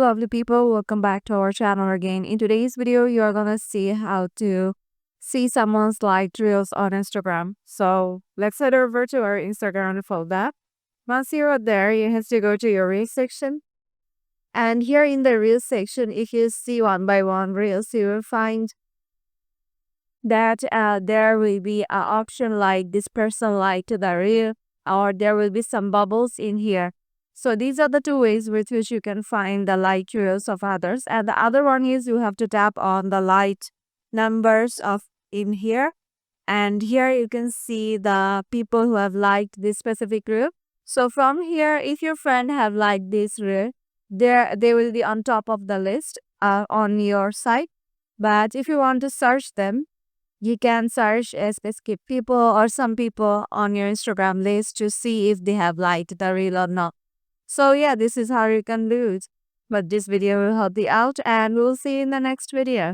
lovely people, welcome back to our channel again. In today's video, you are gonna see how to see someone's liked reels on Instagram. So let's head over to our Instagram and follow that. Once you're there, you have to go to your reels section. And here in the reels section, if you see one by one reels, you will find that there will be an option like this person liked the reel, or there will be some bubbles in here. So these are the two ways with which you can find the like reels of others. And the other one is you have to tap on the like numbers of in here. And here you can see the people who have liked this specific reel. So from here, if your friend have liked this reel, they will be on top of the list on your site. But if you want to search them, you can search a specific people or some people on your Instagram list to see if they have liked the reel or not. So yeah, this is how you can do it. But this video will help you out and we'll see you in the next video.